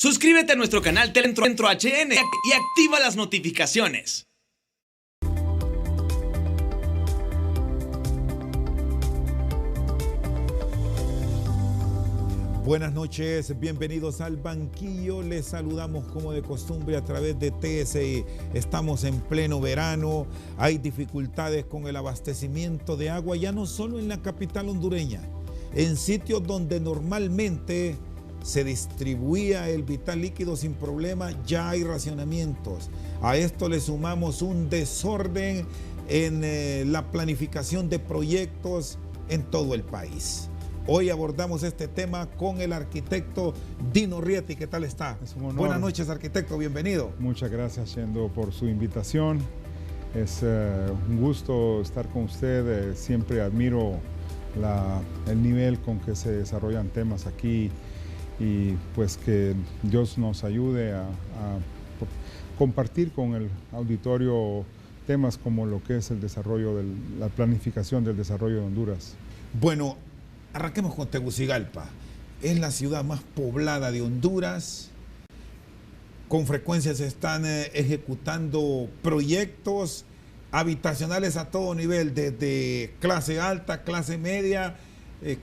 Suscríbete a nuestro canal Telecentro HN y activa las notificaciones. Buenas noches, bienvenidos al banquillo. Les saludamos como de costumbre a través de TSI. Estamos en pleno verano, hay dificultades con el abastecimiento de agua, ya no solo en la capital hondureña, en sitios donde normalmente se distribuía el vital líquido sin problema, ya hay racionamientos. A esto le sumamos un desorden en la planificación de proyectos en todo el país. Hoy abordamos este tema con el arquitecto Dino Rieti. ¿Qué tal está? Es un honor. Buenas noches, arquitecto, bienvenido. Muchas gracias, Shendo, por su invitación. Es un gusto estar con usted. Siempre admiro el nivel con que se desarrollan temas aquí y pues que Dios nos ayude a compartir con el auditorio temas como lo que es el desarrollo, la planificación del desarrollo de Honduras. Bueno, arranquemos con Tegucigalpa. Es la ciudad más poblada de Honduras. Con frecuencia se están ejecutando proyectos habitacionales a todo nivel, desde clase alta, clase media,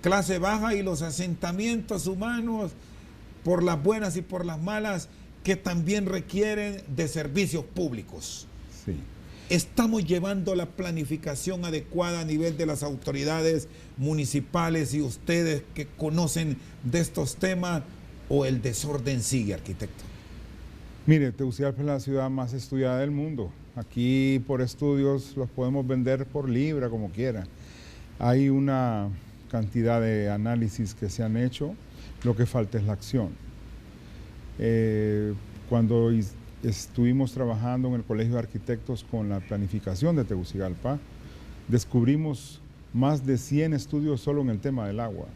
clase baja, y los asentamientos humanos, por las buenas y por las malas, que también requieren de servicios públicos. Sí. ¿Estamos llevando la planificación adecuada a nivel de las autoridades municipales y ustedes que conocen de estos temas, o el desorden sigue, arquitecto? Mire, Tegucigalpa es la ciudad más estudiada del mundo. Aquí por estudios los podemos vender por libra, como quiera. Hay una cantidad de análisis que se han hecho, lo que falta es la acción. Cuando estuvimos trabajando en el Colegio de Arquitectos con la planificación de Tegucigalpa, descubrimos más de 100 estudios solo en el tema del agua.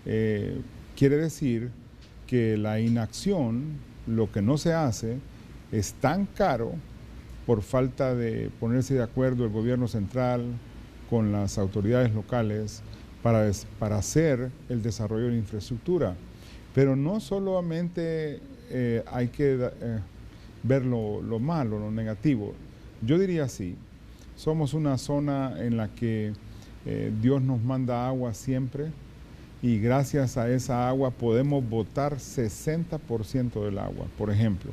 Quiere decir que la inacción, lo que no se hace, es tan caro por falta de ponerse de acuerdo el gobierno central con las autoridades locales para hacer el desarrollo de la infraestructura. Pero no solamente hay que ver lo malo, lo negativo. Yo diría así, somos una zona en la que Dios nos manda agua siempre, y gracias a esa agua podemos botar 60% del agua, por ejemplo.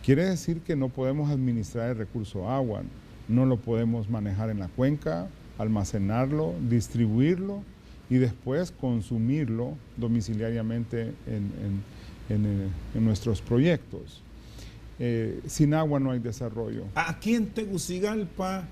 Quiere decir que no podemos administrar el recurso agua, no lo podemos manejar en la cuenca, almacenarlo, distribuirlo y después consumirlo domiciliariamente en nuestros proyectos. Sin agua no hay desarrollo. Aquí en Tegucigalpa,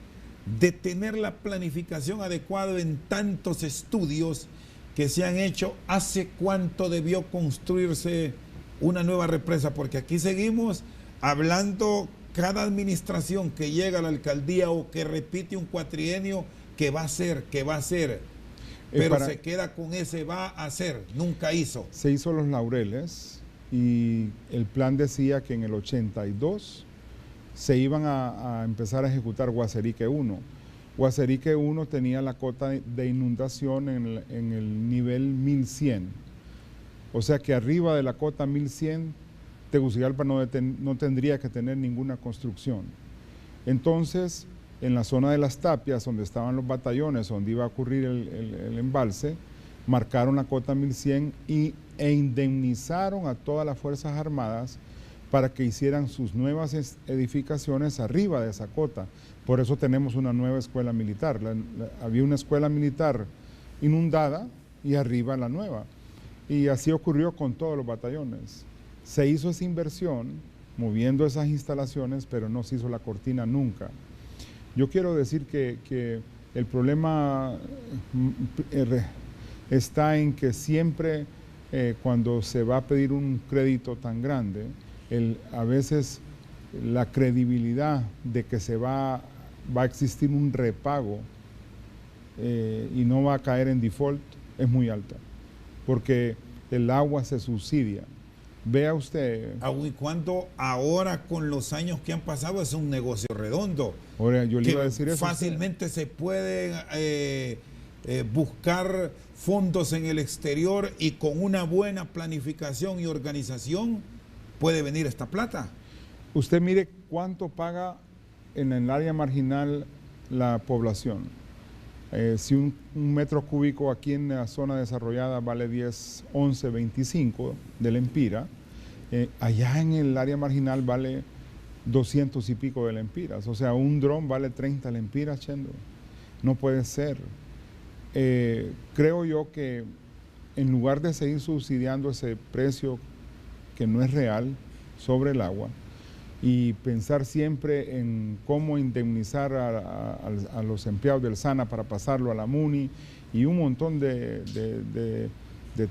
de tener la planificación adecuada en tantos estudios que se han hecho, ¿hace cuánto debió construirse una nueva represa? Porque aquí seguimos hablando, cada administración que llega a la alcaldía o que repite un cuatrienio, que va a hacer, pero se queda con ese va a hacer, nunca hizo. Se hizo Los Laureles y el plan decía que en el 82 se iban a empezar a ejecutar Guaserique 1. Guaserique 1 tenía la cota de inundación en el nivel 1100. O sea que arriba de la cota 1100, Tegucigalpa no tendría que tener ninguna construcción. Entonces, en la zona de las tapias, donde estaban los batallones, donde iba a ocurrir el embalse, marcaron la cota 1100 e indemnizaron a todas las Fuerzas Armadas para que hicieran sus nuevas edificaciones arriba de esa cota. Por eso tenemos una nueva escuela militar. Había una escuela militar inundada y arriba la nueva. Y así ocurrió con todos los batallones. Se hizo esa inversión moviendo esas instalaciones, pero no se hizo la cortina nunca. Yo quiero decir que el problema está en que siempre cuando se va a pedir un crédito tan grande, a veces la credibilidad de que va a existir un repago y no va a caer en default es muy alta, porque el agua se subsidia. Vea usted. Aun y cuando ahora, con los años que han pasado, es un negocio redondo. Ahora, yo le iba a decir eso. Fácilmente se puede buscar fondos en el exterior y con una buena planificación y organización puede venir esta plata. Usted mire cuánto paga en el área marginal la población. Si un metro cúbico aquí en la zona desarrollada vale 10, 11, 25 del Empira, allá en el área marginal vale 200 y pico de lempiras. O sea, un dron vale 30 lempiras, Chendo. No puede ser. Creo yo que en lugar de seguir subsidiando ese precio que no es real sobre el agua y pensar siempre en cómo indemnizar a los empleados del SANA para pasarlo a la MUNI y un montón de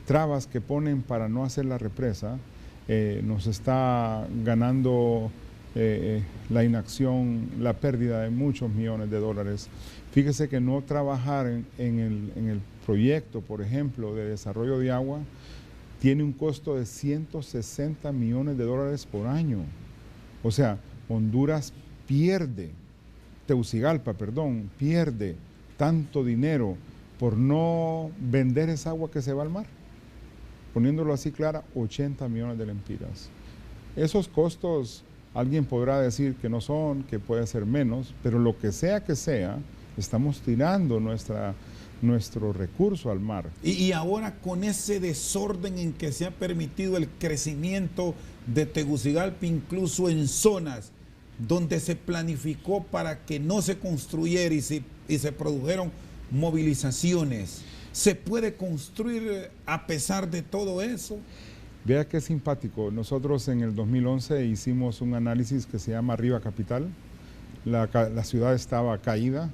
trabas que ponen para no hacer la represa, nos está ganando la inacción, la pérdida de muchos millones de dólares. Fíjese que no trabajar en el proyecto, por ejemplo, de desarrollo de agua, tiene un costo de 160 millones de dólares por año. O sea, Honduras pierde, Tegucigalpa, perdón, pierde tanto dinero por no vender esa agua que se va al mar. Poniéndolo así clara, 80 millones de lempiras. Esos costos, alguien podrá decir que no son, que puede ser menos, pero lo que sea, estamos tirando nuestro recurso al mar. Y ahora con ese desorden en que se ha permitido el crecimiento de Tegucigalpa, incluso en zonas donde se planificó para que no se construyera y se produjeron movilizaciones, ¿se puede construir a pesar de todo eso? Vea qué simpático. Nosotros en el 2011 hicimos un análisis que se llama Riva Capital. La ciudad estaba caída.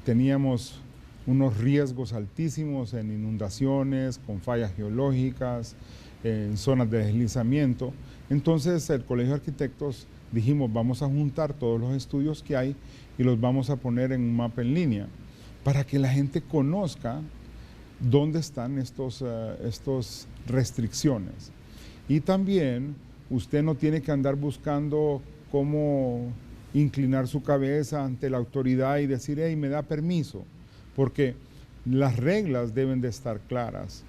Teníamos unos riesgos altísimos en inundaciones, con fallas geológicas, en zonas de deslizamiento. Entonces el Colegio de Arquitectos dijimos, vamos a juntar todos los estudios que hay y los vamos a poner en un mapa en línea para que la gente conozca dónde están estos restricciones. Y también usted no tiene que andar buscando cómo inclinar su cabeza ante la autoridad y decir, hey, me da permiso, porque las reglas deben de estar claras.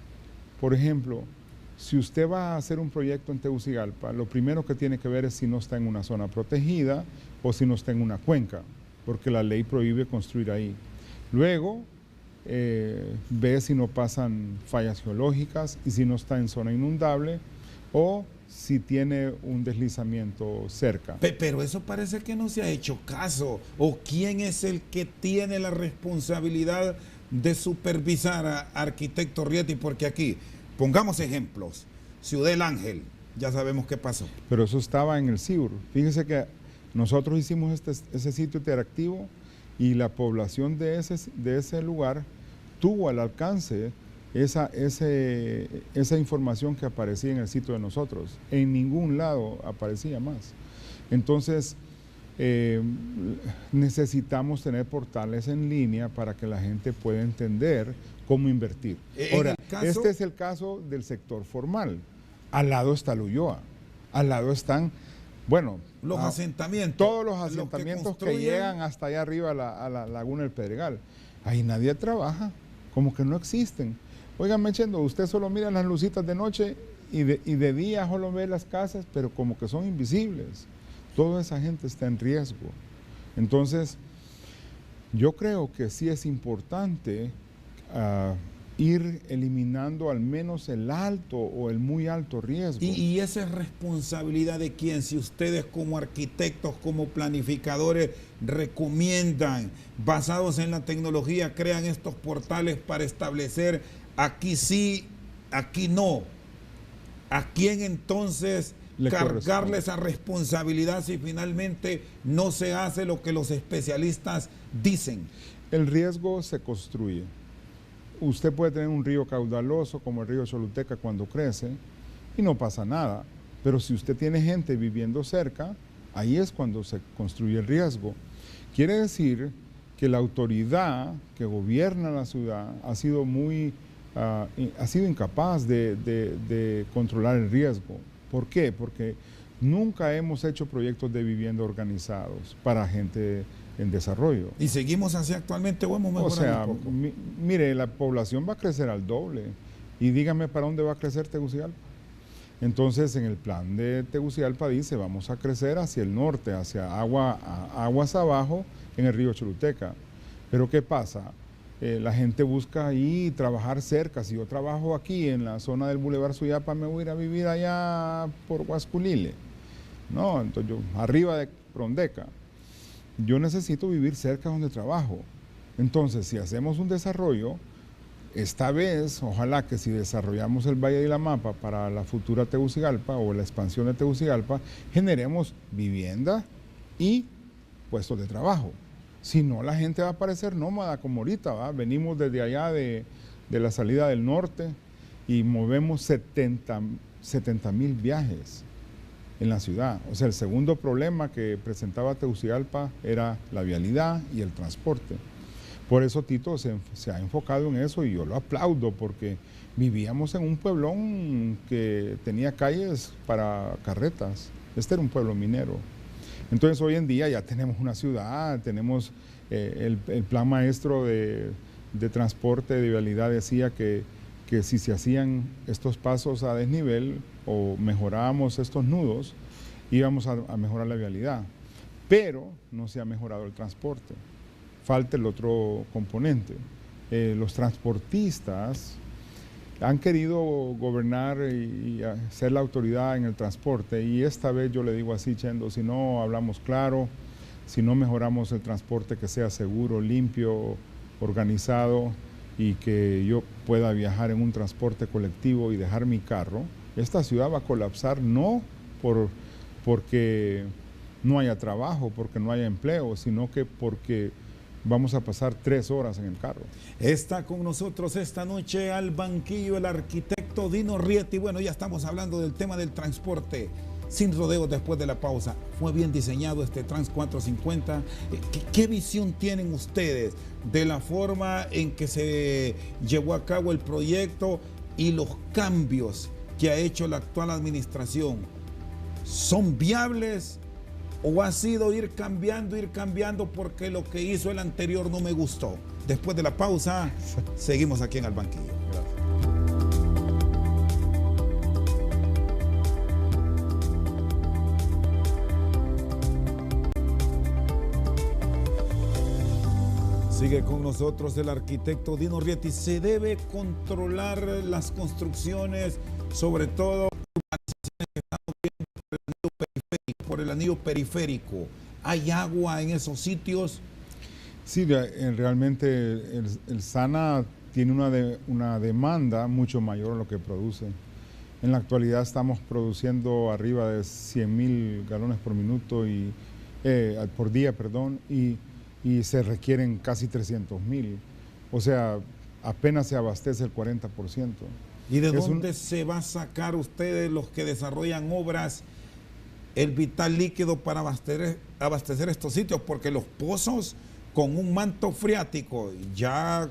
Por ejemplo, si usted va a hacer un proyecto en Tegucigalpa, lo primero que tiene que ver es si no está en una zona protegida o si no está en una cuenca, porque la ley prohíbe construir ahí. Luego, ve si no pasan fallas geológicas y si no está en zona inundable o si tiene un deslizamiento cerca. Pero eso parece que no se ha hecho caso. ¿O quién es el que tiene la responsabilidad de supervisar a Arquitecto Rieti? Porque aquí, pongamos ejemplos, Ciudad del Ángel, ya sabemos qué pasó. Pero eso estaba en el CIUR. Fíjese que nosotros hicimos ese sitio interactivo y la población de ese lugar tuvo al alcance esa información que aparecía en el sitio de nosotros. En ningún lado aparecía más. Entonces, necesitamos tener portales en línea para que la gente pueda entender cómo invertir. Ahora, este es el caso del sector formal. Al lado está el Ulloa. Al lado están, bueno, los asentamientos. Todos los asentamientos que llegan hasta allá arriba a la laguna del Pedregal. Ahí nadie trabaja, como que no existen. Oigan, Chendo, usted solo mira las lucitas de noche y de día solo ve las casas, pero como que son invisibles. Toda esa gente está en riesgo. Entonces, yo creo que sí es importante ir eliminando al menos el alto o el muy alto riesgo. ¿Y esa es responsabilidad de quién? Si ustedes como arquitectos, como planificadores, recomiendan, basados en la tecnología, crean estos portales para establecer aquí sí, aquí no. ¿A quién entonces cargarle esa responsabilidad si finalmente no se hace lo que los especialistas dicen? El riesgo se construye. Usted puede tener un río caudaloso como el río Choluteca cuando crece y no pasa nada, pero si usted tiene gente viviendo cerca, ahí es cuando se construye el riesgo. Quiere decir que la autoridad que gobierna la ciudad ha sido incapaz de controlar el riesgo. ¿Por qué? Porque nunca hemos hecho proyectos de vivienda organizados para gente en desarrollo. ¿Y seguimos así actualmente o hemos mejorado O sea, un poco? mire, la población va a crecer al doble. Y dígame para dónde va a crecer Tegucigalpa. Entonces, en el plan de Tegucigalpa dice, vamos a crecer hacia el norte, hacia aguas abajo en el río Choluteca. Pero ¿qué pasa? La gente busca ahí trabajar cerca. Si yo trabajo aquí en la zona del Boulevard Suyapa, me voy a ir a vivir allá por Huasculile. No, entonces yo, arriba de Prondeca. Yo necesito vivir cerca donde trabajo. Entonces, si hacemos un desarrollo, esta vez, ojalá que si desarrollamos el Valle de la Mapa para la futura Tegucigalpa o la expansión de Tegucigalpa, generemos vivienda y puestos de trabajo. Si no, la gente va a parecer nómada como ahorita, ¿va? Venimos desde allá de la salida del norte y movemos 70,000 viajes en la ciudad. O sea, el segundo problema que presentaba Tegucigalpa era la vialidad y el transporte. Por eso Tito se ha enfocado en eso y yo lo aplaudo porque vivíamos en un pueblón que tenía calles para carretas. Este era un pueblo minero. Entonces hoy en día ya tenemos una ciudad, tenemos el plan maestro de transporte, de vialidad decía que si se hacían estos pasos a desnivel o mejorábamos estos nudos, íbamos a mejorar la vialidad. Pero no se ha mejorado el transporte. Falta el otro componente. Los transportistas han querido gobernar y ser la autoridad en el transporte y esta vez yo le digo así, Chendo, si no hablamos claro, si no mejoramos el transporte que sea seguro, limpio, organizado y que yo pueda viajar en un transporte colectivo y dejar mi carro, esta ciudad va a colapsar no porque no haya trabajo, porque no haya empleo, sino que porque vamos a pasar 3 horas en el carro. Está con nosotros esta noche al banquillo el arquitecto Dino Rieti. Bueno, ya estamos hablando del tema del transporte. Sin rodeos después de la pausa. ¿Fue bien diseñado este Trans 450? ¿Qué visión tienen ustedes de la forma en que se llevó a cabo el proyecto y los cambios que ha hecho la actual administración? ¿Son viables? ¿O ha sido ir cambiando porque lo que hizo el anterior no me gustó? Después de la pausa, seguimos aquí en el banquillo. Gracias. Sigue con nosotros el arquitecto Dino Rieti. ¿Se debe controlar las construcciones, sobre todo que estamos viendo por el anillo periférico? ¿Hay agua en esos sitios? Sí, realmente el SANA tiene una demanda mucho mayor a lo que produce. En la actualidad estamos produciendo arriba de 100,000 galones por minuto por día, y se requieren casi 300,000. O sea, apenas se abastece el 40%. ¿Y de dónde se va a sacar ustedes, los que desarrollan obras, el vital líquido para abastecer estos sitios? Porque los pozos con un manto freático ya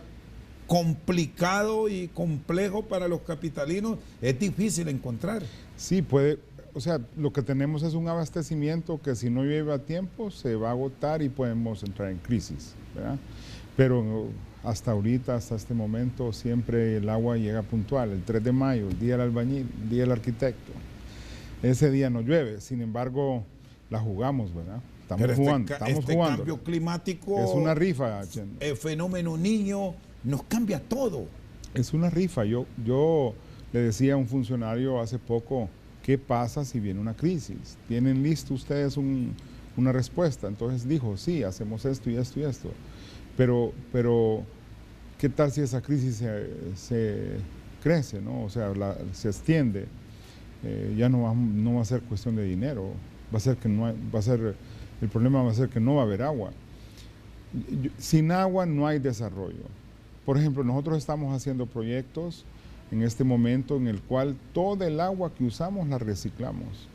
complicado y complejo para los capitalinos, es difícil encontrar. Sí, puede. O sea, lo que tenemos es un abastecimiento que si no llueve a tiempo se va a agotar y podemos entrar en crisis, ¿verdad? Pero hasta ahorita, hasta este momento, siempre el agua llega puntual. El 3 de mayo, el día del albañil, el día del arquitecto. Ese día no llueve, sin embargo, la jugamos, ¿verdad? Estamos jugando. Cambio climático es una rifa. El fenómeno Niño nos cambia todo. Es una rifa. Yo le decía a un funcionario hace poco, ¿qué pasa si viene una crisis? ¿Tienen listo ustedes una respuesta? Entonces dijo, sí, hacemos esto y esto y esto. Pero ¿qué tal si esa crisis se crece, ¿no? O sea, se extiende? Ya no va a ser cuestión de dinero. El problema va a ser que no va a haber agua. Sin agua no hay desarrollo. Por ejemplo, nosotros estamos haciendo proyectos en este momento en el cual toda el agua que usamos la reciclamos.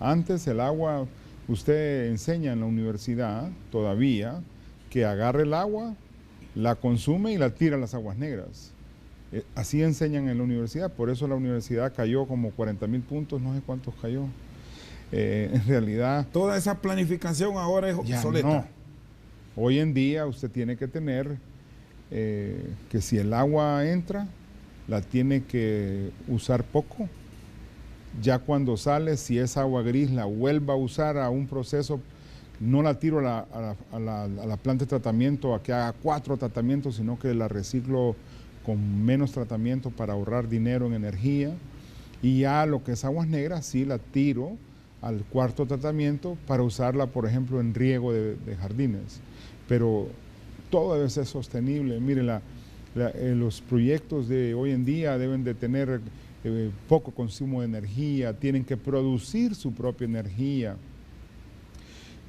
Antes el agua, usted enseña en la universidad todavía que agarra el agua, la consume y la tira a las aguas negras. Así enseñan en la universidad, por eso la universidad cayó como 40,000 puntos, no sé cuántos cayó. En realidad... Toda esa planificación ahora es obsoleta. No. Hoy en día usted tiene que tener que si el agua entra, la tiene que usar poco. Ya cuando sale, si es agua gris, la vuelva a usar a un proceso. No la tiro a la planta de tratamiento a que haga 4 tratamientos, sino que la reciclo con menos tratamiento para ahorrar dinero en energía. Y ya lo que es aguas negras, sí la tiro al 4.º tratamiento para usarla, por ejemplo, en riego de jardines. Pero todo debe ser sostenible. Mire, los proyectos de hoy en día deben de tener poco consumo de energía, tienen que producir su propia energía.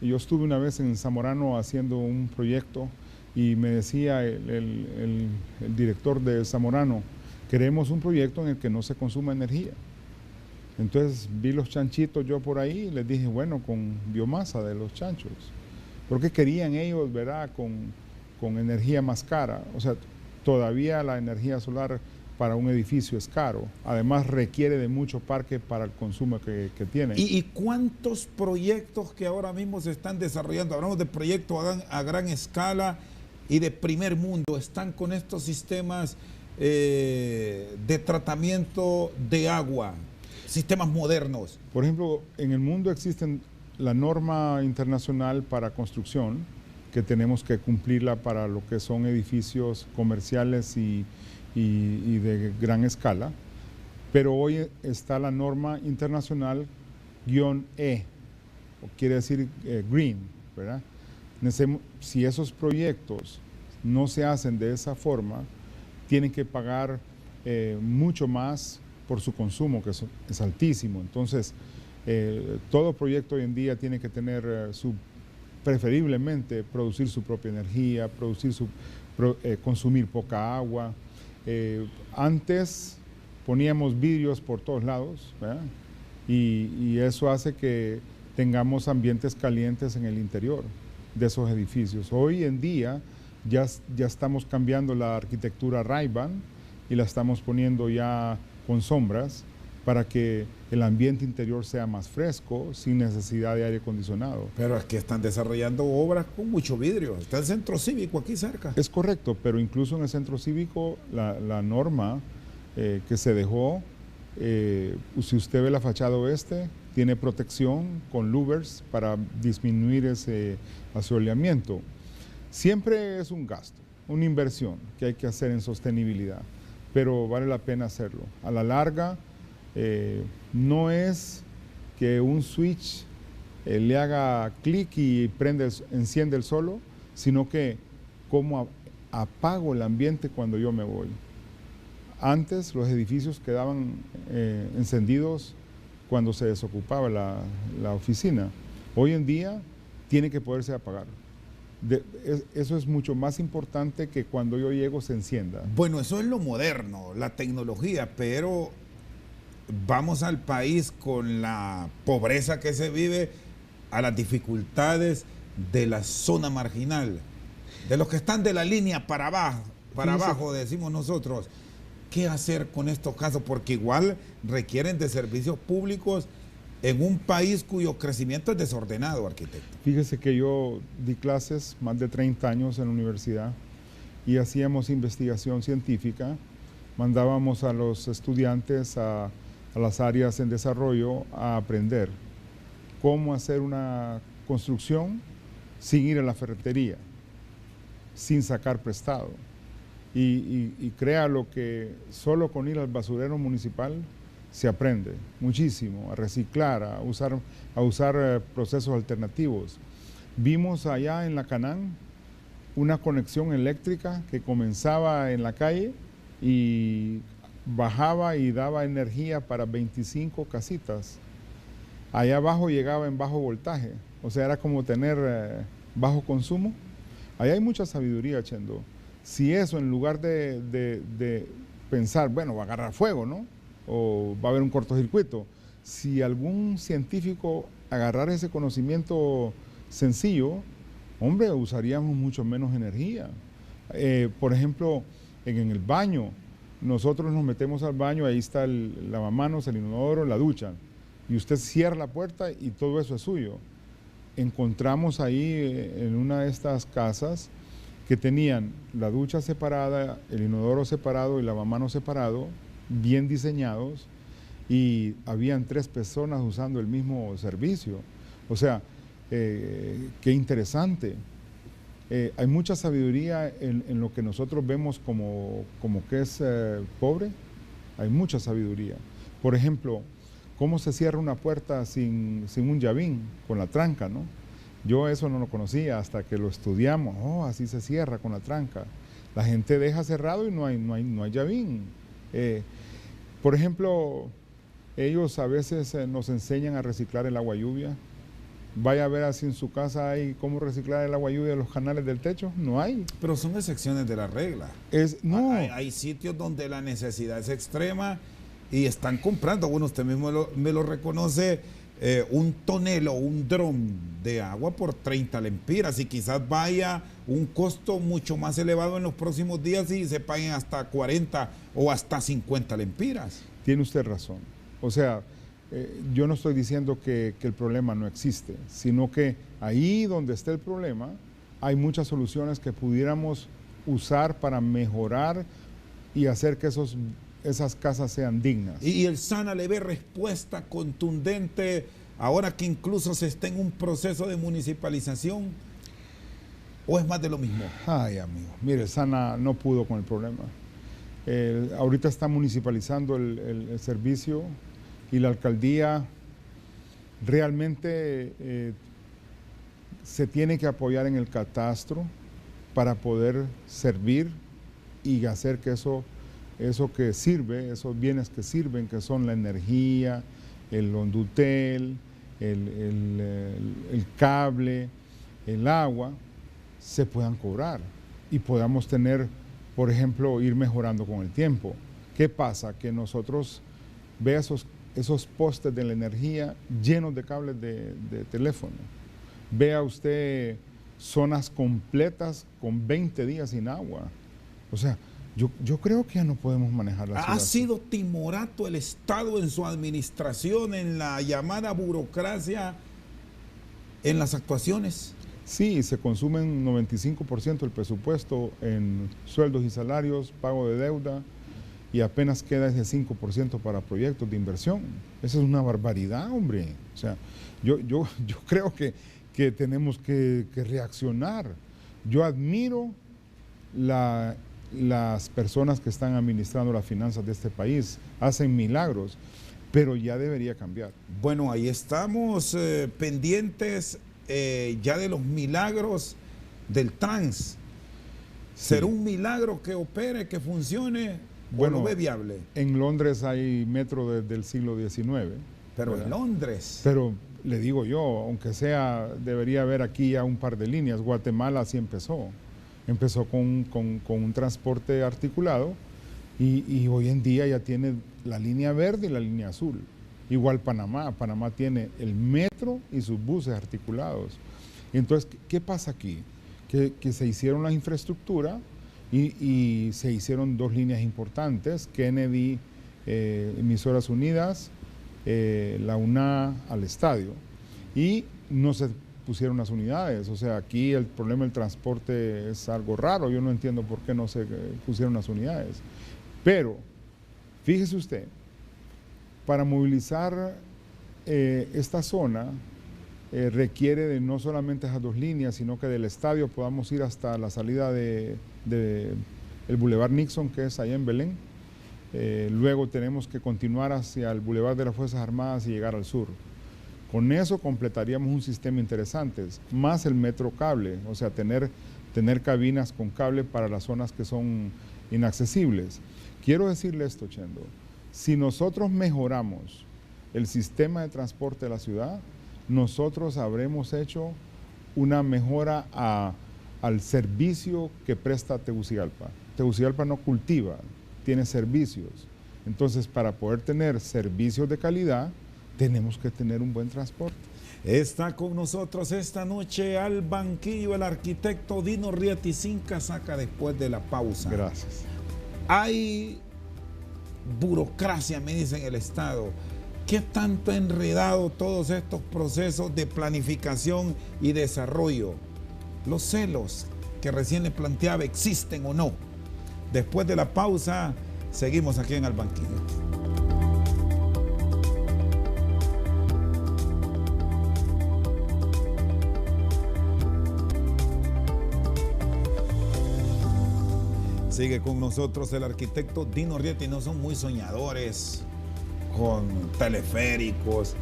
Yo estuve una vez en Zamorano haciendo un proyecto y me decía el director de Zamorano, queremos un proyecto en el que no se consuma energía. Entonces vi los chanchitos yo por ahí y les dije, bueno, con biomasa de los chanchos. Porque querían ellos, ¿verdad?, con energía más cara. O sea, todavía la energía solar para un edificio es caro. Además requiere de mucho parque para el consumo que tiene. ¿Y cuántos proyectos que ahora mismo se están desarrollando? Hablamos de proyectos a gran escala y de primer mundo. ¿Están con estos sistemas de tratamiento de agua? Sistemas modernos. Por ejemplo, en el mundo existen la norma internacional para construcción, que tenemos que cumplirla para lo que son edificios comerciales y de gran escala, pero hoy está la norma internacional -E, quiere decir green, ¿verdad? Si esos proyectos no se hacen de esa forma, tienen que pagar mucho más por su consumo, que es altísimo. Entonces, todo proyecto hoy en día tiene que tener preferiblemente producir su propia energía, consumir poca agua. Antes poníamos vidrios por todos lados, ¿verdad? Y eso hace que tengamos ambientes calientes en el interior de esos edificios. Hoy en día ya estamos cambiando la arquitectura Ray-Ban y la estamos poniendo ya con sombras para que el ambiente interior sea más fresco, sin necesidad de aire acondicionado. Pero es que están desarrollando obras con mucho vidrio. Está el centro cívico aquí cerca. Es correcto, pero incluso en el centro cívico la norma que se dejó, si usted ve la fachada oeste, tiene protección con louvers para disminuir ese asoleamiento. Siempre es un gasto, una inversión que hay que hacer en sostenibilidad, pero vale la pena hacerlo. A la larga, no es que un switch le haga clic y enciende el solo, sino que cómo apago el ambiente cuando yo me voy. Antes los edificios quedaban encendidos cuando se desocupaba la oficina. Hoy en día tiene que poderse apagar. Eso es mucho más importante que cuando yo llego se encienda. Bueno, eso es lo moderno, la tecnología, pero vamos al país con la pobreza que se vive, a las dificultades de la zona marginal, de los que están de la línea para abajo, decimos nosotros. ¿Qué hacer con estos casos? Porque igual requieren de servicios públicos en un país cuyo crecimiento es desordenado, arquitecto. Fíjese que yo di clases más de 30 años en la universidad y hacíamos investigación científica, mandábamos a los estudiantes a las áreas en desarrollo a aprender cómo hacer una construcción sin ir a la ferretería, sin sacar prestado. Y créalo que solo con ir al basurero municipal se aprende muchísimo, a reciclar, a usar procesos alternativos. Vimos allá en la Canán una conexión eléctrica que comenzaba en la calle y bajaba y daba energía para 25 casitas. Allá abajo llegaba en bajo voltaje, o sea, era como tener bajo consumo. Allá hay mucha sabiduría, Chendo. Si eso, en lugar de pensar, bueno, va a agarrar fuego, ¿no? O va a haber un cortocircuito, si algún científico agarrara ese conocimiento sencillo, hombre, usaríamos mucho menos energía. Por ejemplo, en el baño, nosotros nos metemos al baño, ahí está el lavamanos, el inodoro, la ducha, y usted cierra la puerta y todo eso es suyo. encontramos ahí en una de estas casas que tenían la ducha separada, el inodoro separado y lavamanos separado, bien diseñados, y habían 3 personas usando el mismo servicio. O sea, qué interesante. Hay mucha sabiduría en lo que nosotros vemos como que es pobre. Hay mucha sabiduría. Por ejemplo, cómo se cierra una puerta sin un llavín, con la tranca, ¿no? Yo eso no lo conocía hasta que lo estudiamos. Oh, así se cierra con la tranca. La gente deja cerrado y no hay llavín. Por ejemplo, ellos a veces nos enseñan a reciclar el agua lluvia. Vaya a ver así en su casa hay cómo reciclar el agua lluvia de los canales del techo. No hay. Pero son excepciones de la regla. No. Hay sitios donde la necesidad es extrema y están comprando. Bueno, usted mismo me lo reconoce, un tonel o un dron de agua por 30 lempiras y quizás vaya un costo mucho más elevado en los próximos días y se paguen hasta 40 o hasta 50 lempiras. Tiene usted razón. O sea, yo no estoy diciendo que el problema no existe, sino que ahí donde está el problema hay muchas soluciones que pudiéramos usar para mejorar y hacer que esas casas sean dignas. Y el SANA le ve respuesta contundente ahora que incluso se está en un proceso de municipalización, ¿o es más de lo mismo? Ay, amigo, mire, el SANA no pudo con el problema. Ahorita está municipalizando el servicio y la alcaldía realmente se tiene que apoyar en el catastro para poder servir y hacer que eso que sirve, esos bienes que sirven, que son la energía, el Hondutel, el cable, el agua, se puedan cobrar y podamos tener, por ejemplo, ir mejorando con el tiempo. ¿Qué pasa? Que nosotros vea esos postes de la energía llenos de cables de teléfono. Vea usted zonas completas con 20 días sin agua. O sea, yo creo que ya no podemos manejar la ciudad. ¿Ha sido timorato el Estado en su administración, en la llamada burocracia, en las actuaciones? Sí, se consumen 95% del presupuesto en sueldos y salarios, pago de deuda, y apenas queda ese 5% para proyectos de inversión. Esa es una barbaridad, hombre. O sea, yo creo que tenemos que reaccionar. Yo admiro las personas que están administrando las finanzas de este país, hacen milagros, pero ya debería cambiar. Bueno, ahí estamos pendientes ya de los milagros del trans. ¿Será un milagro que opere, que funcione? Bueno, ¿o lo ve viable? En Londres hay metro desde el siglo XIX. Pero ¿verdad? en Londres. Pero le digo yo, aunque sea, debería haber aquí ya un par de líneas. Guatemala así empezó. Empezó con un transporte articulado y hoy en día ya tiene la línea verde y la línea azul. Igual Panamá. Panamá tiene el metro y sus buses articulados. Entonces, ¿qué pasa aquí? Que se hicieron las infraestructuras y se hicieron 2 líneas importantes, Kennedy, Emisoras Unidas, la UNA al estadio, y no se pusieron las unidades. O sea, aquí el problema del transporte es algo raro. Yo no entiendo por qué no se pusieron las unidades. Pero, fíjese usted, para movilizar esta zona requiere de no solamente esas 2 líneas, sino que del estadio podamos ir hasta la salida del Boulevard Nixon, que es allá en Belén. Luego tenemos que continuar hacia el Boulevard de las Fuerzas Armadas y llegar al sur. Con eso completaríamos un sistema interesante, más el metro cable, o sea, tener cabinas con cable para las zonas que son inaccesibles. Quiero decirle esto, Chendo, si nosotros mejoramos el sistema de transporte de la ciudad, nosotros habremos hecho una mejora al servicio que presta Tegucigalpa. Tegucigalpa no cultiva, tiene servicios. Entonces, para poder tener servicios de calidad, tenemos que tener un buen transporte. Está con nosotros esta noche al banquillo el arquitecto Dino Rieti sin casaca después de la pausa. Gracias. Hay burocracia, me dicen, en el Estado. ¿Qué tanto ha enredado todos estos procesos de planificación y desarrollo? Los celos que recién le planteaba, ¿existen o no? Después de la pausa, seguimos aquí en Al Banquillo. Sigue con nosotros el arquitecto Dino Rieti. No son muy soñadores con teleféricos,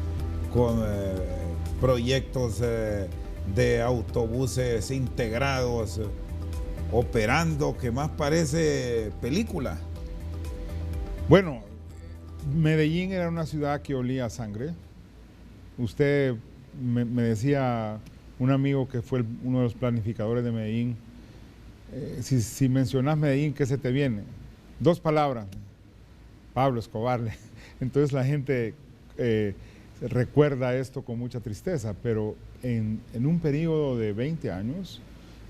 con proyectos de autobuses integrados, operando, que más parece película. Bueno, Medellín era una ciudad que olía a sangre. Usted me decía un amigo que fue uno de los planificadores de Medellín, si mencionas Medellín, ¿qué se te viene? 2 palabras, Pablo Escobar. Entonces la gente recuerda esto con mucha tristeza, pero en un periodo de 20 años,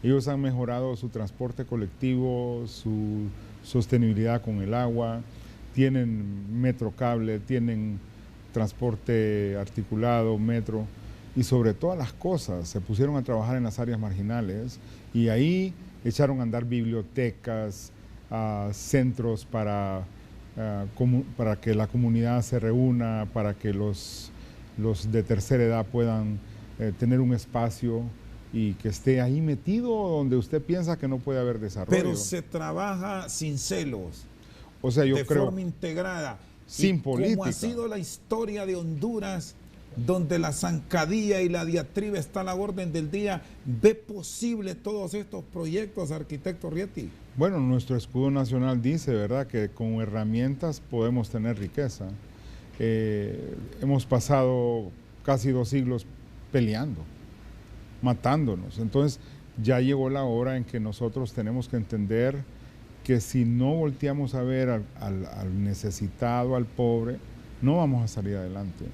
ellos han mejorado su transporte colectivo, su sostenibilidad con el agua, tienen metrocable, tienen transporte articulado, metro, y sobre todas las cosas se pusieron a trabajar en las áreas marginales y ahí echaron a andar bibliotecas, centros para que la comunidad se reúna, para que los de tercera edad puedan tener un espacio y que esté ahí metido donde usted piensa que no puede haber desarrollo. Pero se trabaja sin celos, o sea, yo de creo, forma integrada. sin política. Como ha sido la historia de Honduras, donde la zancadilla y la diatriba está a la orden del día, ¿ve posible todos estos proyectos, arquitecto Rieti? Bueno, nuestro escudo nacional dice, ¿verdad?, que con herramientas podemos tener riqueza. Hemos pasado casi 2 siglos peleando, matándonos. Entonces, ya llegó la hora en que nosotros tenemos que entender que si no volteamos a ver al necesitado, al pobre, no vamos a salir adelante.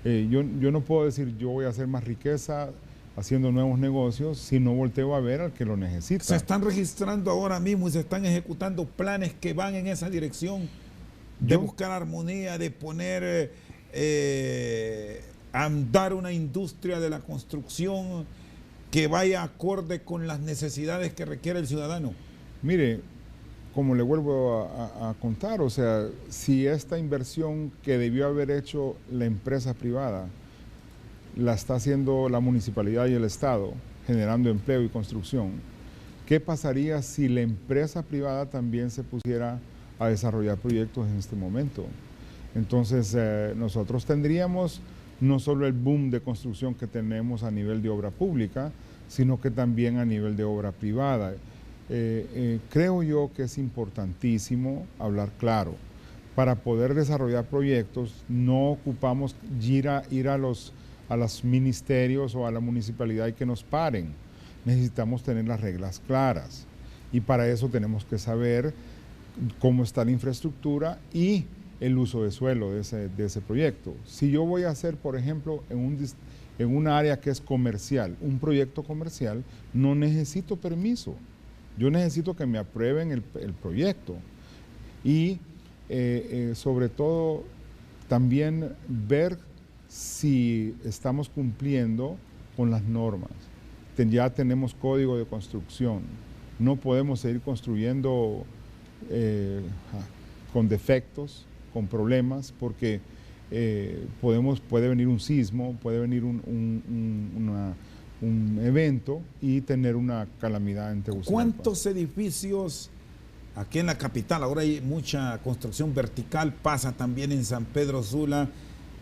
Yo no puedo decir yo voy a hacer más riqueza haciendo nuevos negocios si no volteo a ver al que lo necesita. Se están registrando ahora mismo y se están ejecutando planes que van en esa dirección de buscar armonía, de poner a andar una industria de la construcción que vaya acorde con las necesidades que requiere el ciudadano. Mire, como le vuelvo a contar, o sea, si esta inversión que debió haber hecho la empresa privada la está haciendo la municipalidad y el Estado, generando empleo y construcción, ¿qué pasaría si la empresa privada también se pusiera a desarrollar proyectos en este momento? Entonces, nosotros tendríamos no solo el boom de construcción que tenemos a nivel de obra pública, sino que también a nivel de obra privada. Creo yo que es importantísimo hablar claro. Para poder desarrollar proyectos no ocupamos ir a los ministerios o a la municipalidad y que nos paren. Necesitamos tener las reglas claras y para eso tenemos que saber cómo está la infraestructura y el uso de suelo de ese proyecto. Si yo voy a hacer, por ejemplo, en una área que es comercial, un proyecto comercial, no necesito permiso. Yo necesito que me aprueben el proyecto y sobre todo también ver si estamos cumpliendo con las normas. Ya tenemos código de construcción, no podemos seguir construyendo con defectos, con problemas, porque puede venir un sismo, puede venir un evento y tener una calamidad en Tegucigalpa. ¿Cuántos edificios aquí en la capital, ahora hay mucha construcción vertical, pasa también en San Pedro Sula,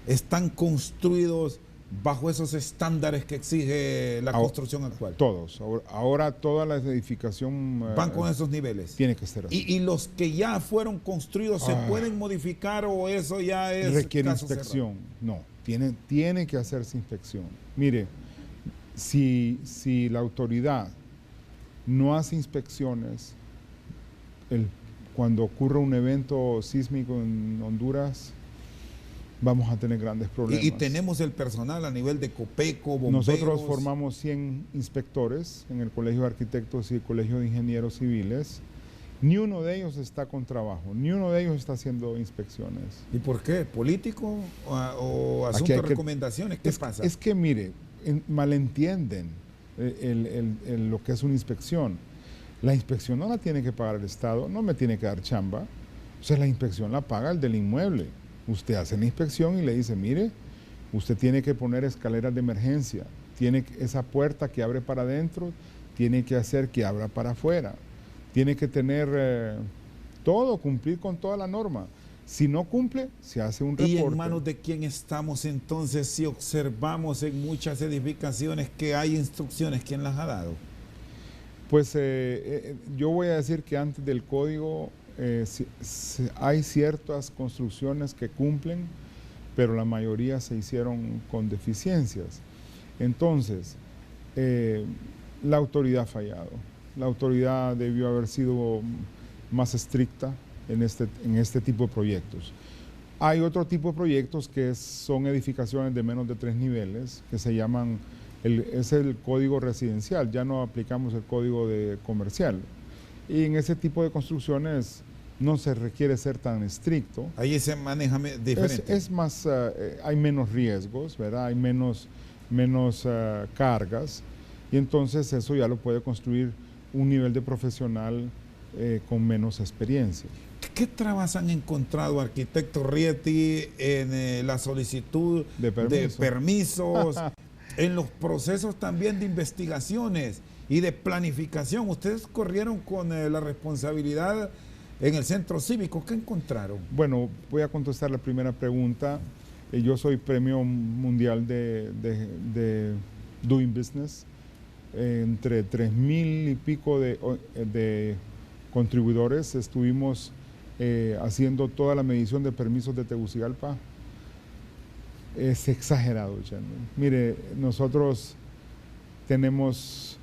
están construidos bajo esos estándares que exige la construcción actual? Todos. Ahora toda la edificación van con esos niveles. Tiene que ser así. ¿Y los que ya fueron construidos se pueden modificar o eso ya es requiere inspección? No, tiene que hacerse inspección. Mire, si la autoridad no hace inspecciones, cuando ocurre un evento sísmico en Honduras, vamos a tener grandes problemas. Y tenemos el personal a nivel de Copeco, bomberos. Nosotros formamos 100 inspectores en el Colegio de Arquitectos y el Colegio de Ingenieros Civiles Ni uno de ellos está con trabajo, ni uno de ellos está haciendo inspecciones. ¿Y por qué? ¿Político o asunto de recomendaciones? ¿Qué pasa? Es que mire, malentienden lo que es una inspección. La inspección no la tiene que pagar el Estado, no me tiene que dar chamba. O sea, la inspección la paga el del inmueble. Usted hace la inspección y le dice, mire, usted tiene que poner escaleras de emergencia, tiene esa puerta que abre para adentro, tiene que hacer que abra para afuera, tiene que tener todo, cumplir con toda la norma. Si no cumple, se hace un reporte. ¿Y en manos de quién estamos entonces si observamos en muchas edificaciones que hay instrucciones? ¿Quién las ha dado? Pues yo voy a decir que antes del código hay ciertas construcciones que cumplen, pero la mayoría se hicieron con deficiencias. Entonces, la autoridad ha fallado. La autoridad debió haber sido más estricta en este tipo de proyectos. Hay otro tipo de proyectos que son edificaciones de menos de 3 niveles, que se llaman, es el código residencial, ya no aplicamos el código comercial. Y en ese tipo de construcciones no se requiere ser tan estricto. Ahí se maneja diferente. Es más, hay menos riesgos, ¿verdad? Hay menos cargas, y entonces eso ya lo puede construir un nivel de profesional con menos experiencia. ¿Qué trabas han encontrado, arquitecto Rieti, en la solicitud de permisos, en los procesos también de investigaciones y de planificación? Ustedes corrieron con la responsabilidad en el centro cívico. ¿Qué encontraron? Bueno, voy a contestar la primera pregunta. Yo soy premio mundial de Doing Business. Entre 3,000 y pico de contribuidores estuvimos haciendo toda la medición de permisos de Tegucigalpa. Es exagerado, gentlemen. Mire, nosotros tenemos,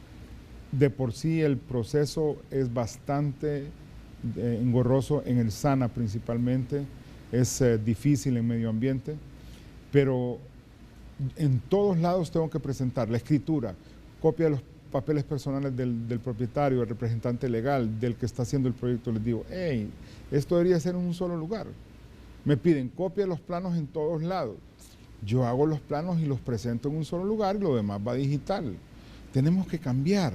de por sí el proceso es bastante engorroso en el SANA principalmente, es difícil en medio ambiente, pero en todos lados tengo que presentar la escritura, copia de los papeles personales del propietario, del representante legal, del que está haciendo el proyecto. Les digo, hey, esto debería ser en un solo lugar. Me piden copia de los planos en todos lados. Yo hago los planos y los presento en un solo lugar y lo demás va digital. Tenemos que cambiar.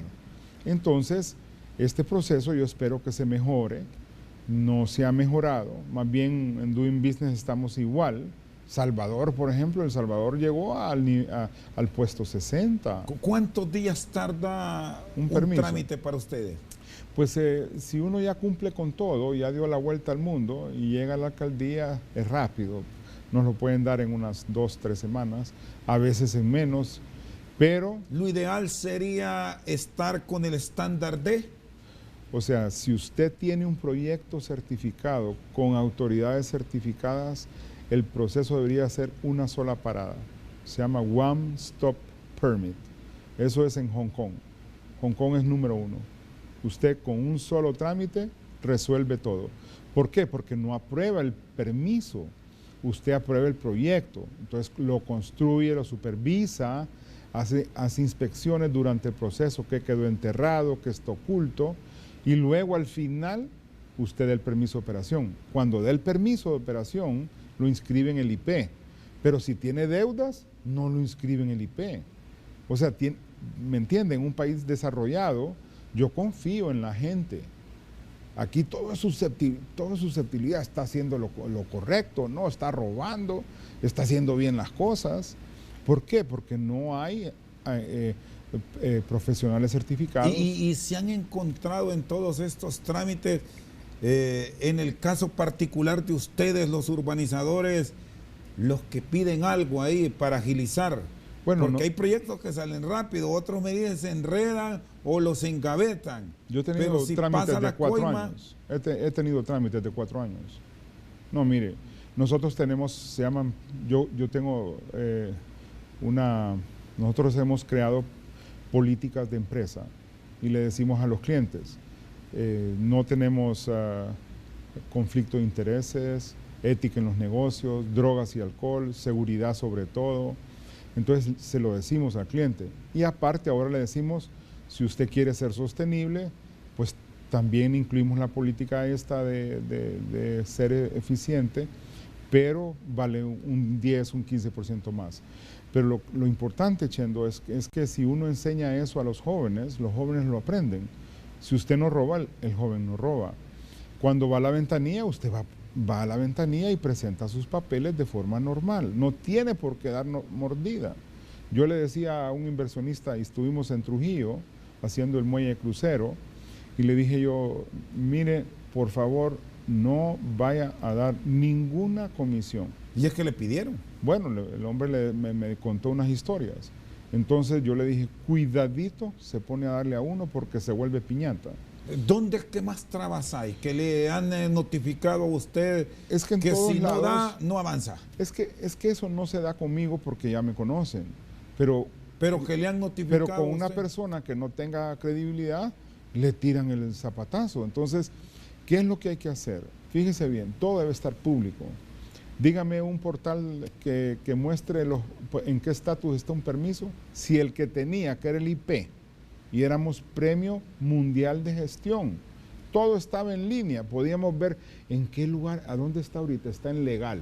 Entonces, este proceso yo espero que se mejore. No se ha mejorado. Más bien en Doing Business estamos igual. Salvador, por ejemplo, El Salvador llegó al puesto 60. ¿Cuántos días tarda un trámite para ustedes? Pues si uno ya cumple con todo, ya dio la vuelta al mundo y llega a la alcaldía, es rápido. Nos lo pueden dar en unas 2, 3 semanas, a veces en menos, pero... Lo ideal sería estar con el estándar D. O sea, si usted tiene un proyecto certificado con autoridades certificadas, el proceso debería ser una sola parada. Se llama One Stop Permit. Eso es en Hong Kong. Hong Kong es número 1. Usted con un solo trámite resuelve todo. ¿Por qué? Porque no aprueba el permiso, usted aprueba el proyecto. Entonces lo construye, lo supervisa, hace inspecciones durante el proceso, que quedó enterrado, que está oculto, y luego al final usted da el permiso de operación. Cuando dé el permiso de operación, lo inscribe en el IP, pero si tiene deudas, no lo inscribe en el IP. O sea, ¿me entiende? En un país desarrollado, yo confío en la gente. Aquí todo es susceptibilidad, está haciendo lo correcto, no está robando, está haciendo bien las cosas. ¿Por qué? Porque no hay profesionales certificados. ¿Y se han encontrado en todos estos trámites, en el caso particular de ustedes, los urbanizadores, los que piden algo ahí para agilizar? Bueno, porque hay proyectos que salen rápido, otros medidas se enredan o los engavetan. Yo he tenido trámites de 4 años. He tenido trámites de 4 años. No, mire, nosotros tenemos, nosotros hemos creado políticas de empresa y le decimos a los clientes, no tenemos conflicto de intereses, ética en los negocios, drogas y alcohol, seguridad sobre todo. Entonces se lo decimos al cliente. Y aparte ahora le decimos, si usted quiere ser sostenible, pues También incluimos la política esta de ser eficiente, pero vale un 10, un 15% más. Pero lo importante, Chendo, es que si uno enseña eso a los jóvenes lo aprenden. Si usted no roba, el joven no roba. Cuando va a la ventanilla, usted va a la ventanilla y presenta sus papeles de forma normal. No tiene por qué dar mordida. Yo le decía a un inversionista, y estuvimos en Trujillo haciendo el muelle crucero, y le dije yo, mire, por favor, no vaya a dar ninguna comisión. ¿Y es que le pidieron? Bueno, el hombre me contó unas historias. Entonces yo le dije, cuidadito se pone a darle a uno porque se vuelve piñata. ¿Dónde es que más trabas hay? ¿Que le han notificado a usted es que si lados, no da, no avanza? Es que eso no se da conmigo porque ya me conocen. Pero que le han notificado. Pero con una persona que no tenga credibilidad, le tiran el zapatazo. Entonces, ¿qué es lo que hay que hacer? Fíjese bien, todo debe estar público. Dígame un portal que muestre en qué estatus está un permiso. Si el que tenía, que era el IP, y éramos Premio Mundial de Gestión, todo estaba en línea, podíamos ver en qué lugar, a dónde está ahorita, está en legal.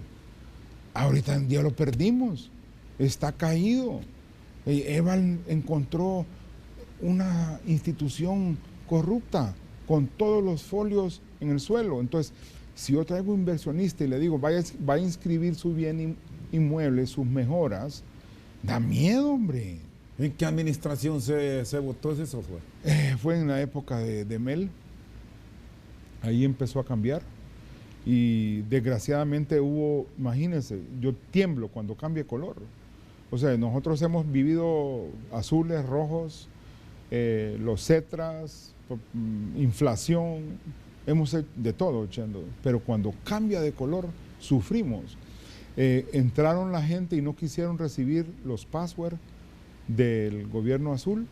Ahorita en día lo perdimos, está caído. Eval encontró una institución corrupta con todos los folios en el suelo. Entonces, si yo traigo un inversionista y le digo, va a inscribir su bien inmueble, sus mejoras, da miedo, hombre. ¿En qué administración se votó ese software? Fue en la época de Mel. Ahí empezó a cambiar. Y desgraciadamente imagínense, yo tiemblo cuando cambia color. O sea, nosotros hemos vivido azules, rojos, los cetras, inflación, hemos hecho de todo, Chendo, pero cuando cambia de color, sufrimos. Entraron la gente y no quisieron recibir los passwords del gobierno azul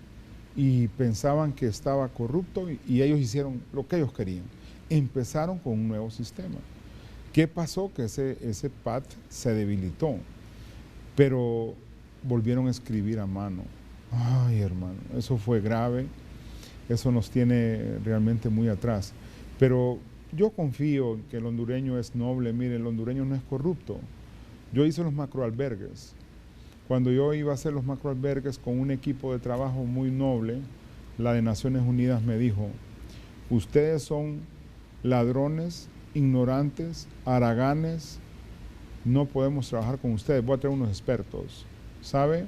y pensaban que estaba corrupto y ellos hicieron lo que ellos querían. Empezaron con un nuevo sistema. ¿Qué pasó? Que ese PAT se debilitó, pero volvieron a escribir a mano. Ay, hermano, eso fue grave, eso nos tiene realmente muy atrás. Pero yo confío en que el hondureño es noble. Mire, el hondureño no es corrupto. Yo hice los macroalbergues. Cuando yo iba a hacer los macroalbergues con un equipo de trabajo muy noble, la de Naciones Unidas me dijo, ustedes son ladrones, ignorantes, haraganes, no podemos trabajar con ustedes, voy a traer unos expertos. ¿Sabe?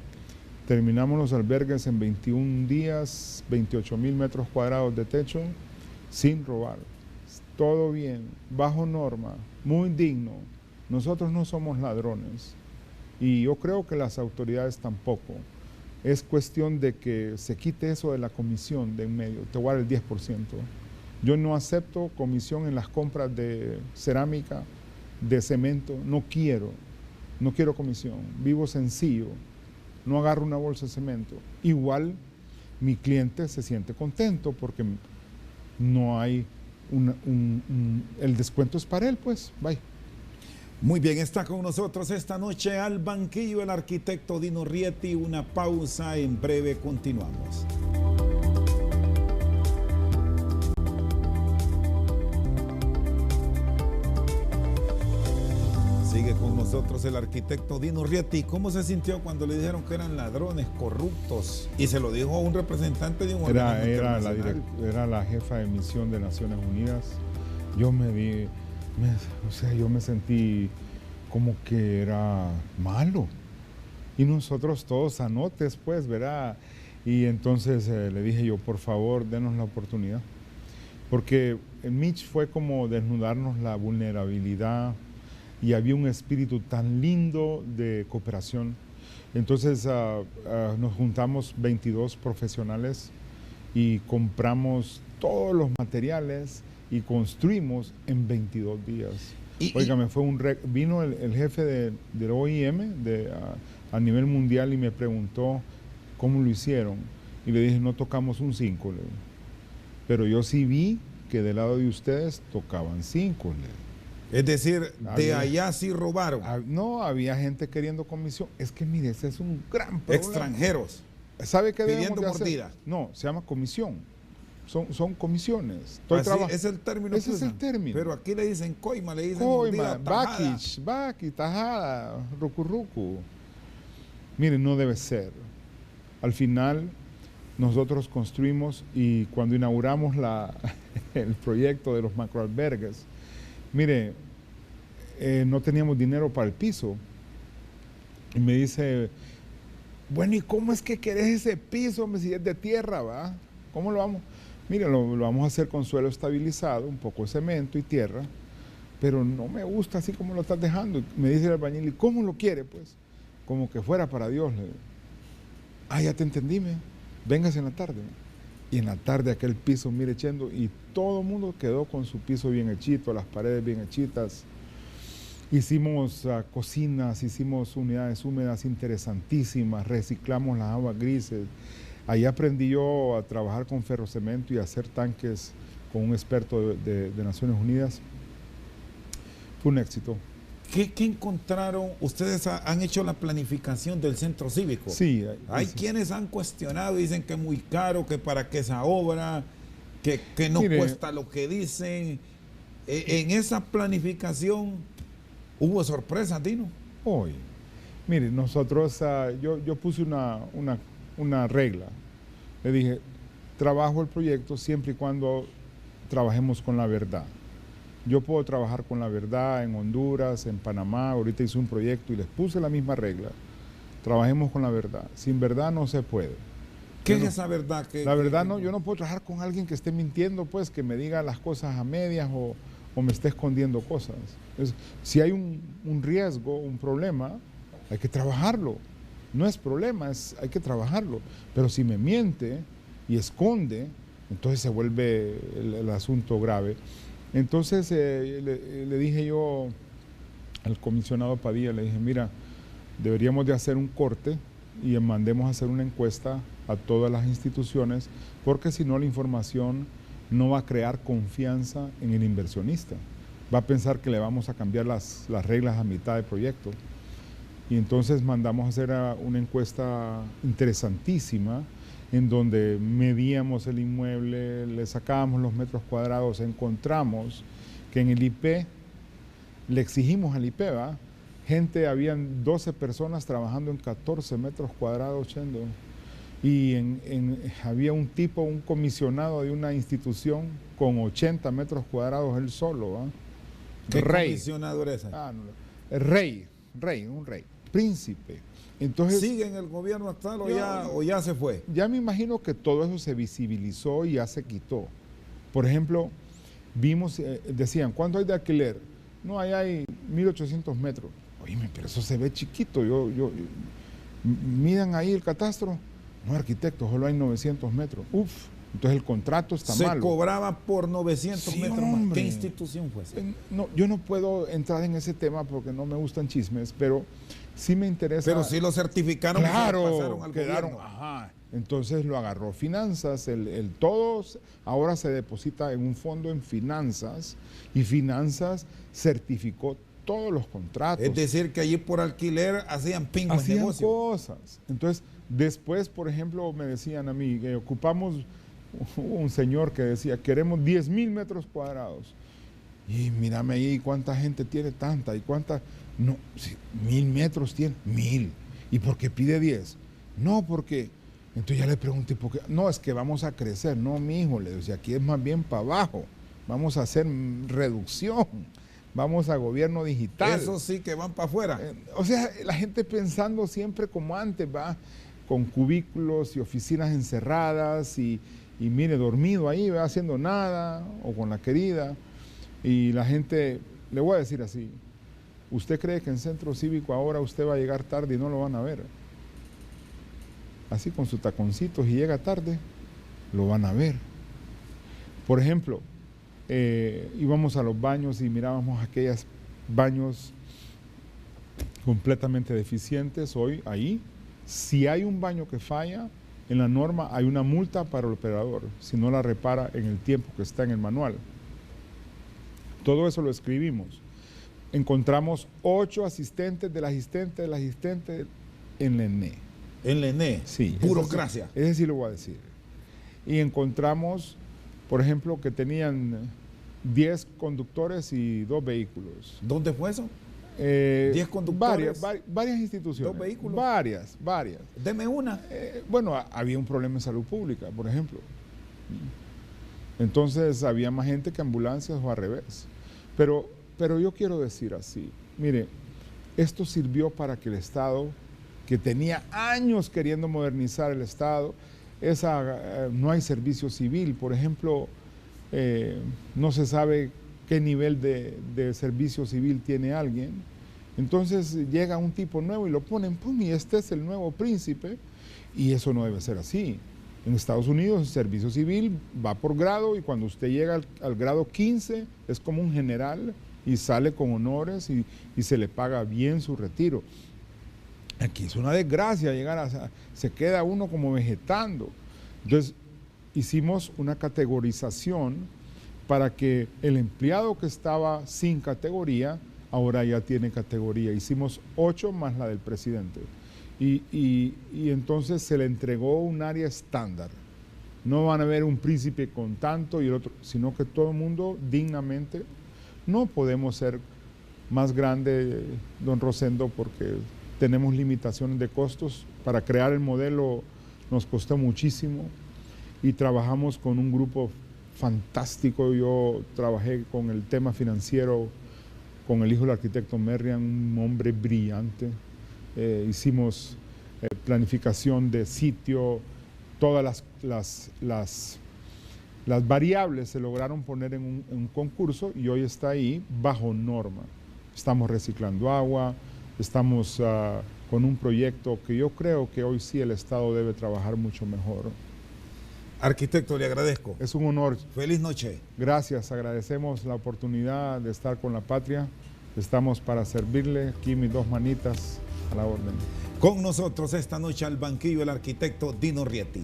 Terminamos los albergues en 21 días, 28,000 metros cuadrados de techo, sin robar. Todo bien, bajo norma, muy digno. Nosotros no somos ladrones y yo creo que las autoridades tampoco. Es cuestión de que se quite eso de la comisión de en medio, te voy a dar el 10%. Yo no acepto comisión en las compras de cerámica, de cemento, no quiero comisión, vivo sencillo, no agarro una bolsa de cemento. Igual mi cliente se siente contento porque no hay el descuento es para él, pues, bye. Muy bien, está con nosotros esta noche al banquillo el arquitecto Dino Rieti. Una pausa, en breve continuamos. Sigue con nosotros el arquitecto Dino Rieti. ¿Cómo se sintió cuando le dijeron que eran ladrones, corruptos? Y se lo dijo a un representante de un organismo internacional. Era la jefa de misión de Naciones Unidas. Yo yo me sentí como que era malo. Y nosotros todos sanotes, pues, ¿verdad? Y entonces le dije yo, por favor, denos la oportunidad. Porque en Mitch fue como desnudarnos la vulnerabilidad y había un espíritu tan lindo de cooperación. Entonces nos juntamos 22 profesionales y compramos todos los materiales y construimos en 22 días. Óigame, vino el jefe del OIM a nivel mundial y me preguntó cómo lo hicieron. Y le dije, no tocamos un 5, pero yo sí vi que del lado de ustedes tocaban 5. Es decir, de allá sí robaron. No, había gente queriendo comisión. Es que mire, ese es un gran problema. Extranjeros. ¿Sabe qué debemos pidiendo de hacer? mordida. No, se llama comisión. son comisiones. Así es el término. Ese es el término. Pero aquí le dicen coima, le dicen coima, mordida, tajada. baqui, tajada, rucurrucu. Miren, no debe ser. Al final, nosotros construimos y cuando inauguramos el proyecto de los macroalbergues, mire, no teníamos dinero para el piso. Y me dice, bueno, ¿y cómo es que querés ese piso si es de tierra, va? ¿Cómo lo vamos? Mire, lo vamos a hacer con suelo estabilizado, un poco de cemento y tierra, pero no me gusta así como lo estás dejando. Me dice el albañil, ¿y cómo lo quiere? Pues, como que fuera para Dios. Le digo, ya te entendí, véngase en la tarde. Y en la tarde aquel piso, mire, echando, y todo el mundo quedó con su piso bien hechito, las paredes bien hechitas. Hicimos cocinas, hicimos unidades húmedas interesantísimas, reciclamos las aguas grises. Ahí aprendí yo a trabajar con ferrocemento y a hacer tanques con un experto de Naciones Unidas. Fue un éxito. ¿Qué encontraron? Ustedes han hecho la planificación del centro cívico. Sí. Hay quienes han cuestionado, dicen que es muy caro, que para qué esa obra, que no cuesta lo que dicen. En esa planificación hubo sorpresas, Dino. Hoy, mire, nosotros, yo puse una regla. Le dije, trabajo el proyecto siempre y cuando trabajemos con la verdad. Yo puedo trabajar con la verdad en Honduras, en Panamá, ahorita hice un proyecto y les puse la misma regla. Trabajemos con la verdad. Sin verdad no se puede. ¿Qué es esa verdad? La verdad no, yo no puedo trabajar con alguien que esté mintiendo, pues, que me diga las cosas a medias o me esté escondiendo cosas. Si hay un riesgo, un problema, hay que trabajarlo. No es problema, hay que trabajarlo. Pero si me miente y esconde, entonces se vuelve el asunto grave. Entonces le dije yo al comisionado Padilla, le dije, mira, deberíamos de hacer un corte y mandemos a hacer una encuesta a todas las instituciones, porque si no la información no va a crear confianza en el inversionista. Va a pensar que le vamos a cambiar las reglas a mitad de proyecto. Y entonces mandamos a hacer una encuesta interesantísima en donde medíamos el inmueble, le sacábamos los metros cuadrados, encontramos que en el IP, le exigimos al IP, ¿va? Habían 12 personas trabajando en 14 metros cuadrados, Chendo. Y había un comisionado de una institución con 80 metros cuadrados él solo, ¿va? ¿Qué comisionado era ese? Un rey, príncipe. Entonces, ¿sigue en el gobierno actual o ya se fue? Ya me imagino que todo eso se visibilizó y ya se quitó. Por ejemplo, vimos, decían, ¿cuánto hay de alquiler? No, ahí hay 1.800 metros. Oíme, pero eso se ve chiquito. Midan ahí el catastro. No, arquitecto, solo hay 900 metros. Uf, entonces el contrato está malo. Se cobraba por 900 metros más. ¿Qué institución fue esa? No, yo no puedo entrar en ese tema porque no me gustan chismes, pero sí me interesa. Pero sí lo certificaron, claro, y se lo pasaron al quedaron, gobierno. Ajá. Entonces lo agarró Finanzas, todos ahora se deposita en un fondo en Finanzas y Finanzas certificó todos los contratos. Es decir, que allí por alquiler hacían pingües negocios. Cosas. Entonces, después, por ejemplo, me decían a mí que ocupamos un señor que decía, queremos 10,000 metros cuadrados. Y mírame ahí cuánta gente tiene tanta y cuánta. No, 1,000 metros tiene, 1,000. ¿Y por qué pide 10? No, porque. Entonces ya le pregunté, ¿por qué? No, es que vamos a crecer. No, mi hijo, le decía, aquí es más bien para abajo. Vamos a hacer reducción. Vamos a gobierno digital. Eso sí que van para afuera. O sea, la gente pensando siempre como antes, va con cubículos y oficinas encerradas y mire, dormido ahí, va haciendo nada, o con la querida. Y la gente, le voy a decir así, ¿usted cree que en centro cívico ahora usted va a llegar tarde y no lo van a ver? Así con sus taconcitos y llega tarde, lo van a ver. Por ejemplo, íbamos a los baños y mirábamos aquellos baños completamente deficientes. Hoy, ahí, si hay un baño que falla, en la norma hay una multa para el operador, si no la repara en el tiempo que está en el manual. Todo eso lo escribimos. Encontramos 8 asistentes del asistente en la ENE. ¿En la ENE? Sí. Burocracia. Ese sí lo voy a decir. Y encontramos por ejemplo, que tenían 10 conductores y 2 vehículos. ¿Dónde fue eso? 10 conductores. Varias instituciones. 2 vehículos. Varias. Deme una. Bueno, había un problema en salud pública, por ejemplo. Entonces había más gente que ambulancias o al revés. Pero yo quiero decir así, mire, esto sirvió para que el Estado, que tenía años queriendo modernizar el Estado, no hay servicio civil, por ejemplo, no se sabe qué nivel de servicio civil tiene alguien. Entonces llega un tipo nuevo y lo ponen, pum, y este es el nuevo príncipe, y eso no debe ser así. En Estados Unidos el servicio civil va por grado y cuando usted llega al grado 15 es como un general y sale con honores y se le paga bien su retiro. Aquí es una desgracia se queda uno como vegetando. Entonces hicimos una categorización para que el empleado que estaba sin categoría ahora ya tiene categoría. Hicimos 8 más la del presidente. Y entonces se le entregó un área estándar. No van a ver un príncipe con tanto y el otro, sino que todo el mundo dignamente. No podemos ser más grande, don Rosendo, porque tenemos limitaciones de costos. Para crear el modelo nos costó muchísimo y trabajamos con un grupo fantástico. Yo trabajé con el tema financiero con el hijo del arquitecto Merriam, un hombre brillante. Hicimos planificación de sitio, todas las variables se lograron poner en un concurso y hoy está ahí bajo norma. Estamos reciclando agua, estamos con un proyecto que yo creo que hoy sí el Estado debe trabajar mucho mejor. Arquitecto, le agradezco. Es un honor. Feliz noche. Gracias, agradecemos la oportunidad de estar con la patria. Estamos para servirle, aquí mis 2 manitas a la orden. Con nosotros esta noche al banquillo el arquitecto Dino Rietti.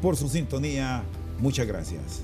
Por su sintonía, muchas gracias.